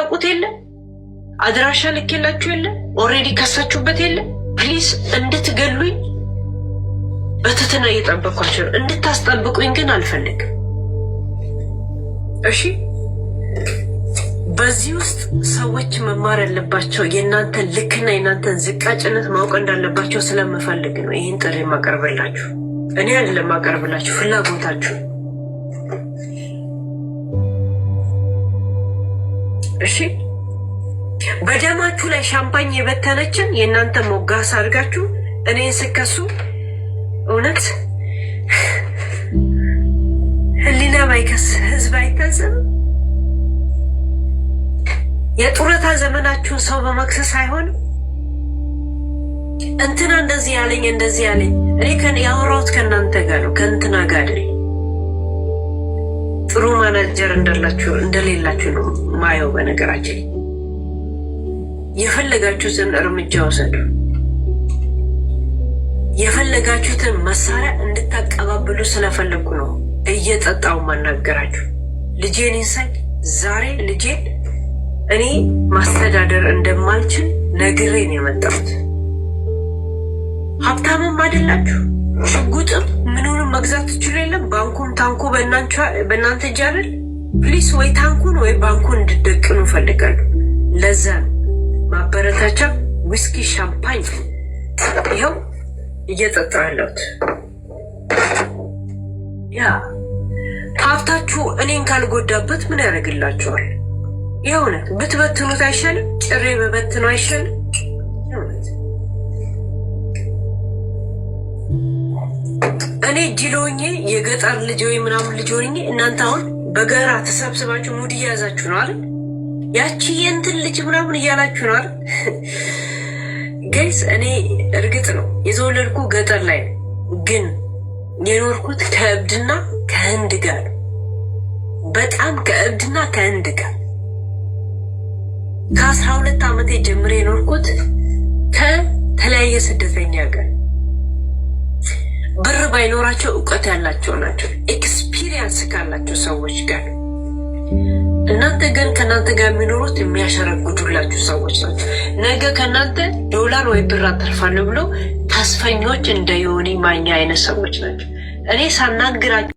የምታውቁት የለ? አድራሻ ልኬላችሁ የለ? ኦልሬዲ ከሳችሁበት የለ? ፕሊስ እንድትገሉኝ በትትና እየጠበኳችሁ፣ እንድታስጠብቁኝ ግን አልፈልግም። እሺ በዚህ ውስጥ ሰዎች መማር ያለባቸው የእናንተን ልክና የእናንተን ዝቃጭነት ማወቅ እንዳለባቸው ስለምፈልግ ነው ይህን ጥሪ ማቀርብላችሁ። እኔ አይደለም ማቀርብላችሁ፣ ፍላጎታችሁ። እሺ በደማችሁ ላይ ሻምፓኝ የበተነችን የእናንተ ሞጋስ አድርጋችሁ እኔን ስከሱ እውነት ህሊና ባይከስ ህዝብ አይታዘብም? የጡረታ ዘመናችሁን ሰው በመክሰስ አይሆንም? እንትና እንደዚህ ያለኝ እንደዚህ ያለኝ እኔ ያወራሁት ከእናንተ ጋር ነው፣ ከእንትና ጋር አይደል። ጥሩ ማናጀር እንደሌላችሁ ነው ማየው። በነገራችን የፈለጋችሁትን እርምጃ ወሰዱ። የፈለጋችሁትን መሳሪያ እንድታቀባብሉ ስለፈለኩ ነው እየጠጣው ማናገራችሁ። ልጄን ይንሳይ ዛሬ ልጄን እኔ ማስተዳደር እንደማልችል ነግሬን የመጣሁት። ሀብታምም አይደላችሁ፣ ሽጉጥም ምኑንም መግዛት ትችሉ የለም። ባንኩም ታንኩ በእናንተ እጅ አይደል? ፕሊስ ወይ ታንኩን ወይ ባንኩን እንድደቅኑ እፈልጋለሁ። ለዛ ማበረታቻ ዊስኪ ሻምፓኝ ይኸው እየጠጣ ያለሁት። ያ ሀብታችሁ እኔን ካልጎዳበት ምን ያደርግላችኋል? የእውነት ብትበትኑት አይሻልም? ጭሬ በበትኑ አይሻልም? እኔ ጅሎኜ የገጠር ልጅ ወይ ምናምን ልጅ ሆኜ እናንተ አሁን በጋራ ተሰብስባችሁ ሙድ እያያዛችሁ ነው አይደል? ያቺ የእንትን ልጅ ምናምን እያላችሁ ነው አይደል? ጋይስ እኔ እርግጥ ነው የተወለድኩ ገጠር ላይ ነው፣ ግን የኖርኩት ከእብድና ከህንድ ጋር ነው። በጣም ከእብድና ከህንድ ጋር ከ12 ዓመቴ ጀምሬ የኖርኩት ከተለያየ ስደተኛ ጋር። ብር ባይኖራቸው እውቀት ያላቸው ናቸው፣ ኤክስፒሪየንስ ካላቸው ሰዎች ጋር። እናንተ ግን ከእናንተ ጋር የሚኖሩት የሚያሸረጉዱላችሁ ሰዎች ናቸው። ነገ ከእናንተ ዶላር ወይ ብር አተርፋለሁ ብለው ተስፈኞች እንደ ዮኒ ማኛ አይነት ሰዎች ናቸው። እኔ ሳናግራቸው